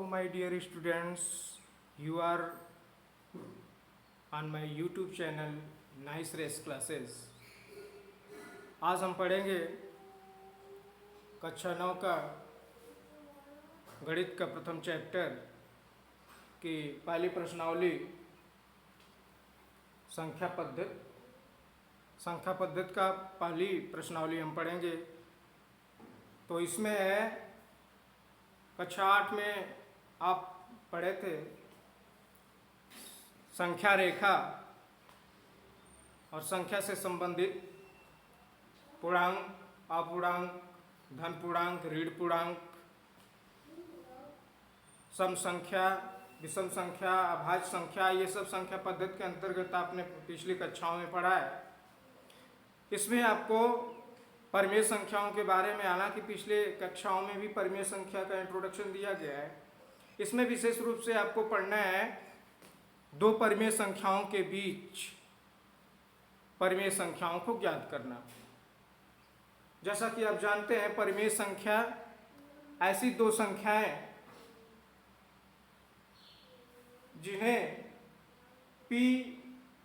my dear students, you are on my YouTube channel Nice Race Classes. आज हम पढ़ेंगे कक्षा 9 का गणित का प्रथम चैप्टर की पहली प्रश्नावली संख्या पद्धति का पहली प्रश्नावली हम पढ़ेंगे। तो इसमें है कक्षा 8 में आप पढ़े थे संख्या रेखा और संख्या से संबंधित पूर्णांक, अपूर्णांक, धन पूर्णांक, ऋण पूर्णांक, सम संख्या, विषम संख्या, अभाज्य संख्या, ये सब संख्या पद्धति के अंतर्गत आपने पिछली कक्षाओं में पढ़ा है। इसमें आपको परिमेय संख्याओं के बारे में, हालांकि पिछले कक्षाओं में भी परिमेय संख्या का इंट्रोडक्शन दिया गया है, इसमें विशेष रूप से आपको पढ़ना है दो परिमेय संख्याओं के बीच परिमेय संख्याओं को ज्ञात करना। जैसा कि आप जानते हैं, परिमेय संख्या ऐसी दो संख्याएं जिन्हें P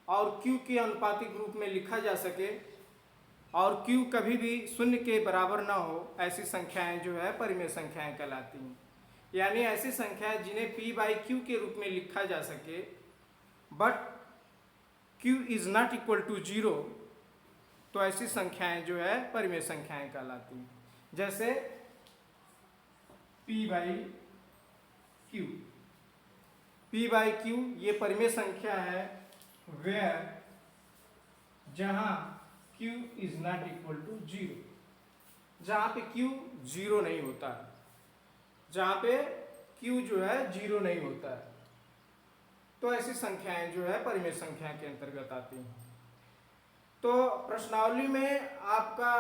और Q के अनुपातिक रूप में लिखा जा सके और Q कभी भी शून्य के बराबर ना हो, ऐसी संख्याएं जो है परिमेय संख्याएं कहलाती हैं। यानी ऐसी संख्याएं जिन्हें P बाई Q के रूप में लिखा जा सके but Q is not equal to 0, तो ऐसी संख्याएं जो है परिमेय संख्याएं कहलाती हैं। जैसे P by Q, P by Q ये परिमेय संख्या है वेयर जहां Q is not equal to 0, जहां पे Q 0 नहीं होता है, जहां पे Q जो है 0 नहीं होता है, तो ऐसी संख्याएं जो है परिमेय संख्या के अंतर्गत आती हैं। तो प्रश्नावली में आपका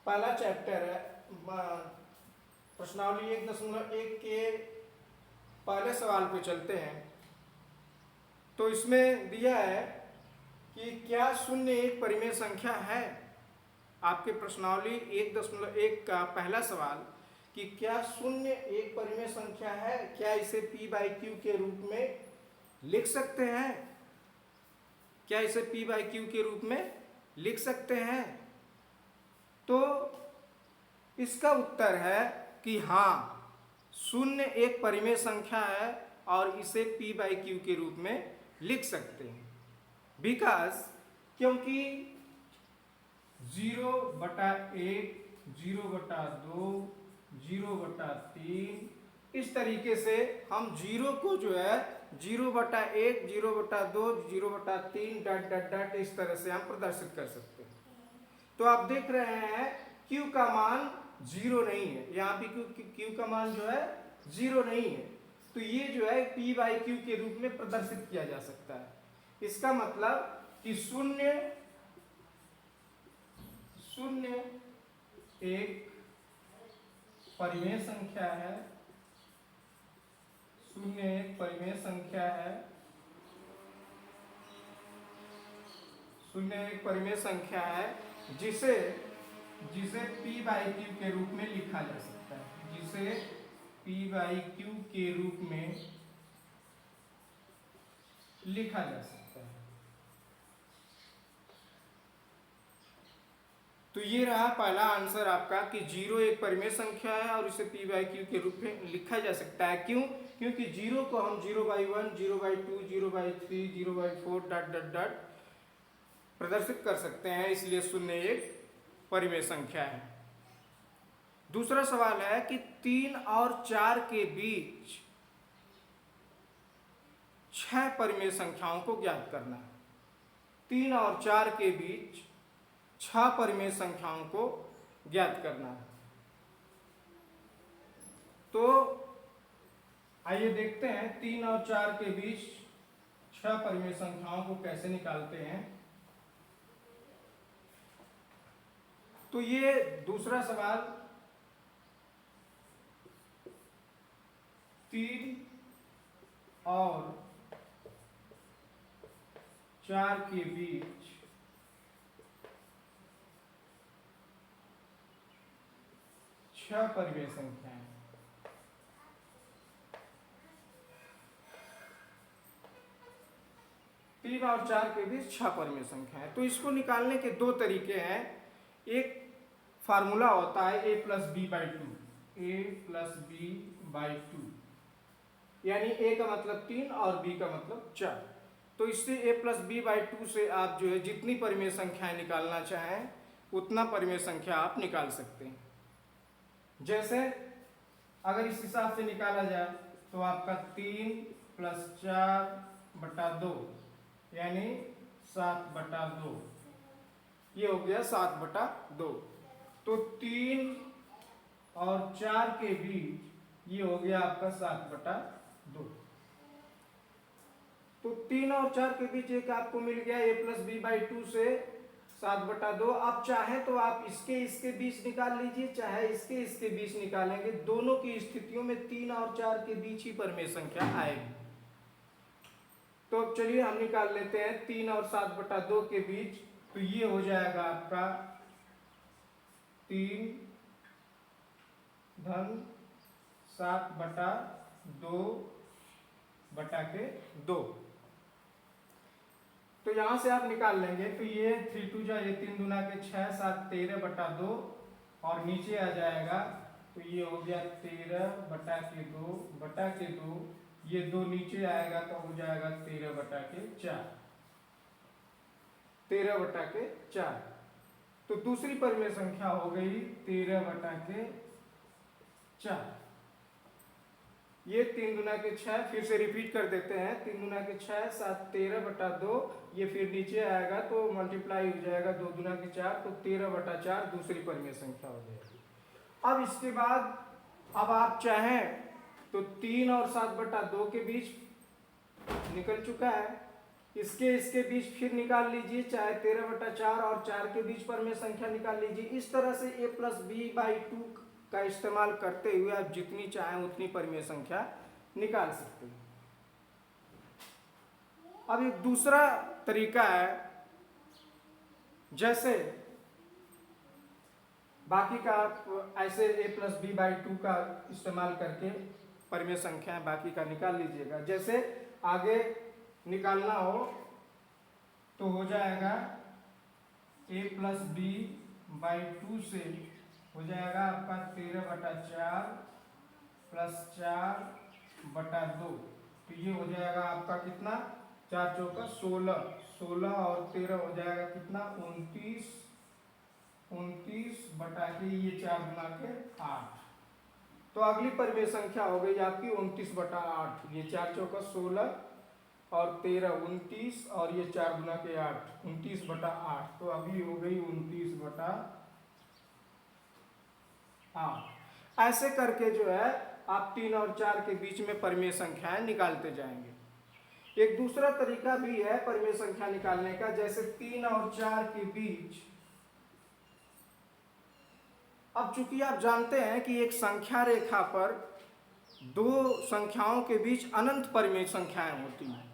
पहला चैप्टर है, प्रश्नावली 1.1 के पहले सवाल पे चलते हैं। तो इसमें दिया है कि क्या शून्य एक परिमेय संख्या है। आपके प्रश्नावली 1.1 का पहला सवाल कि क्या शून्य एक परिमेय संख्या है, क्या इसे P बाई Q के रूप में लिख सकते हैं, क्या इसे P बाई Q के रूप में लिख सकते हैं। तो इसका उत्तर है कि हाँ, शून्य एक परिमेय संख्या है और इसे P बाई Q के रूप में लिख सकते हैं। बिकॉज क्योंकि 0/1, 0/2, 0/3 इस तरीके से हम 0 को जो है 0/1, 0/2, 0/3 डॉट डॉट डॉट इस तरह से हम प्रदर्शित कर सकते हैं। तो आप देख रहे हैं Q का मान 0 नहीं है, यहाँ पे Q का मान जो है 0 नहीं है, तो ये जो है P बाई Q के रूप में प्रदर्शित किया जा सकता है। इसका मतलब कि शून्य एक परिमेय संख्या है, शून्य एक परिमेय संख्या है, शून्य एक परिमेय संख्या है जिसे P बाई Q के रूप में लिखा जा सकता है, जिसे P बाई Q के रूप में लिखा जा सकता है। तो ये रहा पहला आंसर आपका कि 0 एक परिमेय संख्या है और इसे P बाई Q के रूप में लिखा जा सकता है। क्यों? क्योंकि 0 को हम 0/1, 0/2, 0/3, 0/4 डॉट डॉट डॉट प्रदर्शित कर सकते हैं, इसलिए शून्य एक परिमेय संख्या है। दूसरा सवाल है कि 3 और 4 के बीच 6 परिमेय संख्याओं को ज्ञात करना है। 3 और 4 के बीच 6 परिमेय संख्याओं को ज्ञात करना है। तो आइए देखते हैं 3 और 4 के बीच 6 परिमेय संख्याओं को कैसे निकालते हैं। तो ये दूसरा सवाल 3 और 4 के बीच 6 परिमेय संख्याएं। 3 और 4 के बीच 6 परिमेय संख्या है। तो इसको निकालने के दो तरीके हैं। एक फार्मूला होता है a plus B by two, A plus B by two, यानी a का मतलब 3 और b का मतलब 4। तो इससे a plus B by two से आप जो है जितनी परिमेय संख्याएं निकालना चाहें उतना परिमेय संख्या आप निकाल सकते हैं। जैसे अगर इस हिसाब से निकाला जाए तो आपका 3 प्लस 4/2 यानी 7/2, ये हो गया 7/2। तो 3 और 4 के बीच ये हो गया आपका 7/2। तो 3 और 4 के बीच एक आपको मिल गया a plus B by two से 7/2। आप चाहे तो आप इसके बीच निकाल लीजिए, चाहे इसके बीच निकालेंगे, दोनों की स्थितियों में 3 और 4 के बीच ही परिमेय संख्या आएगी। तो अब चलिए हम निकाल लेते हैं 3 और 7/2 के बीच। तो ये हो जाएगा आपका 3 धन 7/2/2। तो यहां से आप निकाल लेंगे तो ये 3 2 जा, ये 3 दूना के 6, 7 13/2 और नीचे आ जाएगा तो ये हो गया 13/2/2। ये 2 नीचे आएगा तो हो जाएगा 13/4, 13/4। तो दूसरी परिमेय संख्या हो गई 13/4। ये 3 दूना के 6, फिर से रिपीट कर देते हैं। 3 दूना के 6, 7 13/2, ये फिर नीचे आएगा तो मल्टीप्लाई हो जाएगा 2 दूना के 4, तो 13/4 दूसरी परिमेय संख्या हो जाएगी। अब इसके बाद अब आप चाहें तो 3 और 7/2 के बीच निकल चुका है, इसके बीच फिर निकाल लीजिए, चाहे 13/4 और 4 के बीच परिमेय संख्या निकाल लीजिए। इस तरह से a plus B by two का इस्तेमाल करते हुए आप जितनी चाहें उतनी परिमेय संख्या निकाल सकते हैं। अब एक दूसरा तरीका है, जैसे बाकी का आप ऐसे a plus B by two का इस्तेमाल करके परिमेय संख्या बाकी का निकाल लीजिएगा। जैसे आगे निकालना हो तो हो जाएगा a plus B by two से हो जाएगा आपका 13/4 प्लस 4/2। तो ये हो जाएगा आपका कितना, 4 चौका 16, 16 और 13 हो जाएगा कितना 29, 29 बटा के ये 4 गुना के 8। तो अगली परिमेय संख्या हो गई आपकी 29/8। ये 4 चौका 16 और 13 29 और ये 4 गुना के 8, 29/8। तो अभी हो गई 29/8। ऐसे करके जो है आप 3 और 4 के बीच में परिमेय संख्याएं निकालते जाएंगे। एक दूसरा तरीका भी है परिमेय संख्या निकालने का, जैसे 3 और 4 के बीच। अब चूंकि आप जानते हैं कि एक संख्या रेखा पर दो संख्याओं के बीच अनंत परिमेय संख्याएं होती हैं।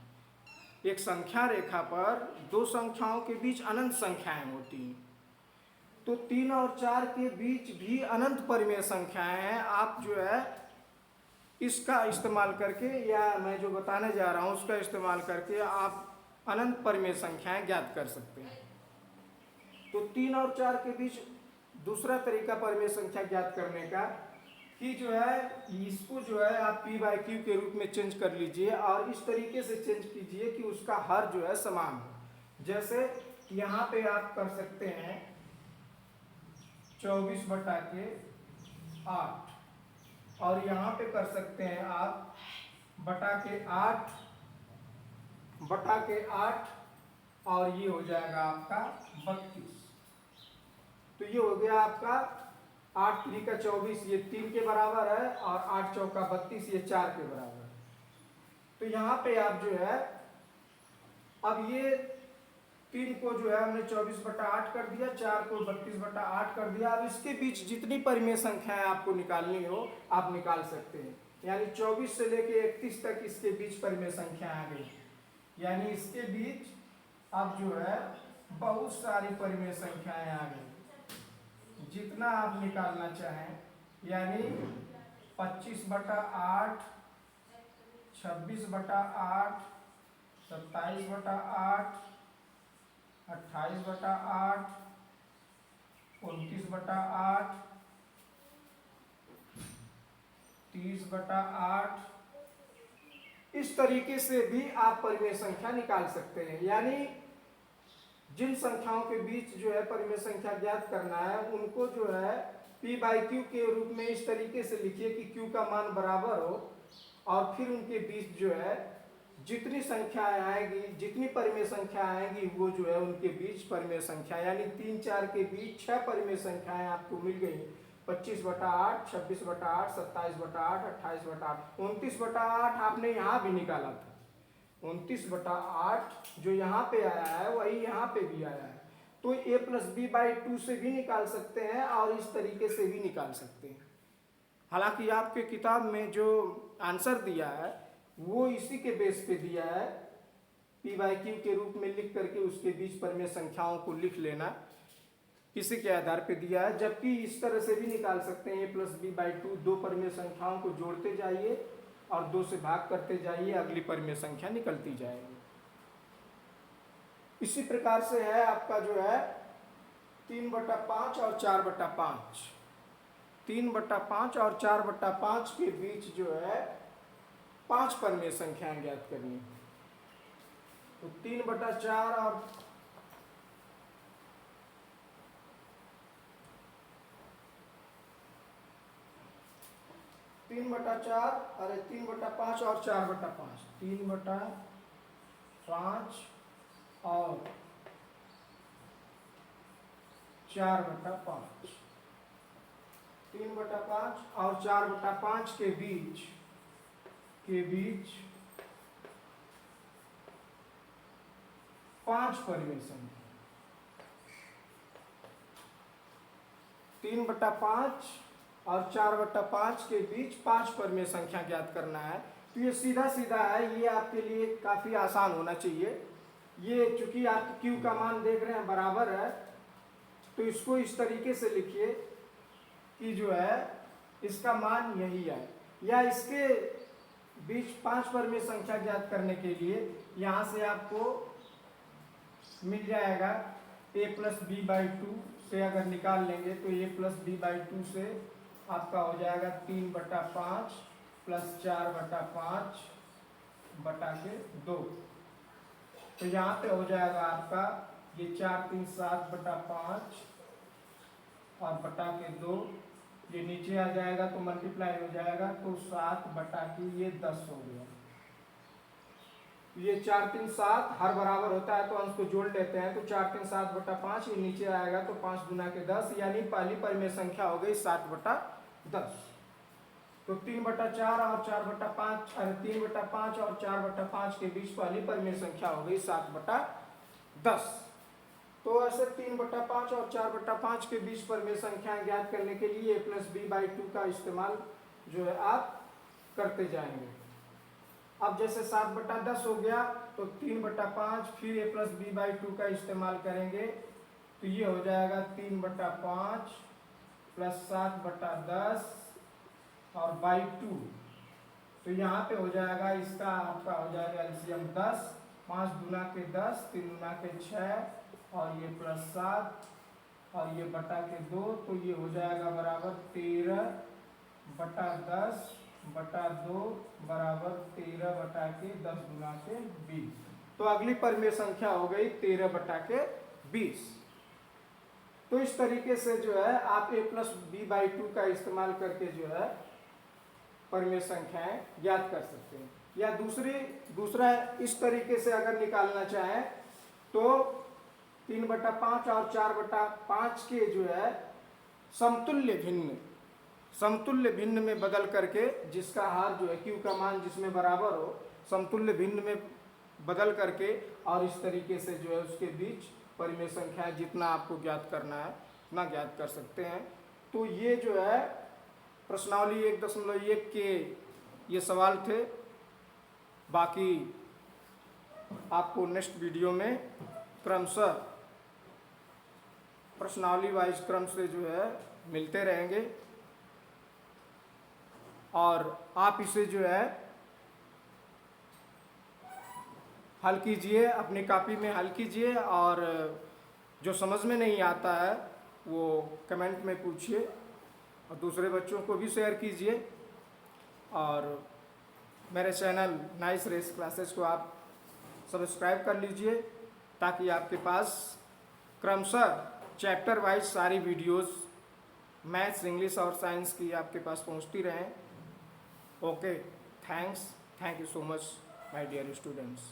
एक संख्या रेखा पर दो संख्याओं के बीच अनंत संख्याएं होती हैं। तो 3 और 4 के बीच भी अनंत परिमेय संख्याएं हैं। आप जो है इसका इस्तेमाल करके, या मैं जो बताने जा रहा हूं उसका इस्तेमाल करके आप अनंत परिमेय संख्याएं ज्ञात कर सकते हैं। तो 3 और 4 के बीच दूसरा तरीका परिमेय संख्या ज्ञात करने का कि जो है इसको जो है आप p बाई क्यू के रूप में चेंज कर लीजिए और इस तरीके से चेंज कीजिए कि उसका हर जो है समान हो। जैसे यहाँ पे आप कर सकते हैं 24/8 और यहाँ पे कर सकते हैं आप बटा के 8 और ये हो जाएगा आपका 32। तो ये हो गया आपका 8 3 का 24, ये 3 के बराबर है, और 8 चौका 32, ये 4 के बराबर है। तो यहाँ पे आप जो है अब ये 3 को जो है हमने 24/8 कर दिया, 4 को 32/8 कर दिया। अब इसके बीच जितनी परिमेय संख्याएं आपको निकालनी हो आप निकाल सकते हैं। यानी 24 से लेके 31 तक इसके बीच परिमेय संख्या आ गई, यानी इसके बीच अब जो है बहुत सारी परिमेय संख्याएं आ गई। जितना आप निकालना चाहें, यानी 25/8, 26/8, 27/8, 28/8, 29/8, 30/8। इस तरीके से भी आप परिमेय संख्या निकाल सकते हैं। यानी जिन संख्याओं के बीच जो है परिमेय संख्या ज्ञात करना है उनको जो है p/q के रूप में इस तरीके से लिखिए कि q का मान बराबर हो, और फिर उनके बीच जो है जितनी संख्याएं आएंगी, जितनी परिमेय संख्या आएंगी वो जो है उनके बीच परिमेय संख्या, यानी 3, 4 के बीच 6 परिमेय संख्याएं आपको मिल गई। 25/8, 26/8, 27/8, 28/8, 29/8 आपने यहाँ भी निकाला था। 29/8 जो यहाँ पे आया है वही यहाँ पे भी आया है। तो a+b/2 से भी निकाल सकते हैं और इस तरीके से भी निकाल सकते हैं। हालांकि आपके किताब में जो आंसर दिया है वो इसी के बेस पे दिया है, p/q के रूप में लिख करके उसके बीच परिमेय संख्याओं को लिख लेना, इसी के आधार पे दिया है। जबकि इस तरह से भी निकाल सकते हैं a+b/2, 2 परिमेय संख्याओं को जोड़ते जाइए और 2 से भाग करते जाइए, अगली परिमेय संख्या निकलती जाएगी। इसी प्रकार से है आपका जो है 3/5 और 4/5। 3/5 और 4/5 के बीच जो है 5 परिमेय संख्याएं ज्ञात करनी। तो 3/4 और 3/4, अरे 3/5 और 4/5, 3/5 और 4/5, 3/5 और 4/5 के बीच 5 परिमेय संख्या। 3/5 और 4/5 के बीच 5 परिमेय संख्या ज्ञात करना है। तो ये सीधा सीधा है, ये आपके लिए काफ़ी आसान होना चाहिए। ये चूंकि आप q का मान देख रहे हैं बराबर है, तो इसको इस तरीके से लिखिए कि जो है इसका मान यही है, या इसके बीच 5 परिमेय संख्या ज्ञात करने के लिए यहाँ से आपको मिल जाएगा a+b/2 से अगर निकाल लेंगे तो a+b/2 से आपका हो जाएगा 3/5 प्लस 4/5/2। तो यहाँ पे हो जाएगा आपका ये 4, 3, 7/5 और बटा के 2, ये नीचे आ जाएगा तो मल्टीप्लाई हो जाएगा, तो 7/10 हो गया। ये 4, 3, 7 हर बराबर होता है तो अंश को जोड़ लेते हैं, तो 4, 3, 7/5 ये नीचे आएगा तो 5 गुना के 10, यानी पहली परिमेय संख्या हो गई 7/10। तो 3/4 और 4/5, अरे 3/5 और 4/5 के बीच पहली परिमेय संख्या हो गई 7/10। तो ऐसे 3/5 और 4/5 के बीच परिमेय संख्या ज्ञात करने के लिए a+b/2 का इस्तेमाल जो है आप करते जाएंगे। अब जैसे 7/10 हो गया तो 3/5 फिर a+b/2 का इस्तेमाल करेंगे, तो ये हो जाएगा 3/5 प्लस 7/10 और बाई 2। तो यहाँ पे हो जाएगा इसका आपका हो जाएगा एलसीएम 10, 5 गुना के 10, 3 गुना के 6 और ये प्लस 7 और ये बटा के 2, तो ये हो जाएगा बराबर 13/10/2 बराबर 13/10 गुना के 20। तो अगली परिमेय संख्या हो गई 13/20। तो इस तरीके से जो है आप a+b/2 का इस्तेमाल करके जो है परिमेय संख्याएं ज्ञात कर सकते हैं। या दूसरा इस तरीके से अगर निकालना चाहें तो 3/5 और 4/5 के जो है समतुल्य भिन्न में बदल करके, जिसका हार जो है q का मान जिसमें बराबर हो, समतुल्य भिन्न में बदल करके और इस तरीके से जो है उसके बीच परिमेय संख्या जितना आपको ज्ञात करना है उतना ज्ञात कर सकते हैं। तो ये जो है प्रश्नावली 1.1 के ये सवाल थे। बाकी आपको नेक्स्ट वीडियो में क्रमशः प्रश्नावली वाइज क्रम से जो है मिलते रहेंगे और आप इसे जो है हल कीजिए, अपनी कॉपी में हल कीजिए, और जो समझ में नहीं आता है वो कमेंट में पूछिए, और दूसरे बच्चों को भी शेयर कीजिए। और मेरे चैनल नाइस रेस क्लासेस को आप सब्सक्राइब कर लीजिए, ताकि आपके पास क्रमशः चैप्टर वाइज सारी वीडियोस मैथ्स, इंग्लिश और साइंस की आपके पास पहुंचती रहें। Okay, thank you so much my dear students.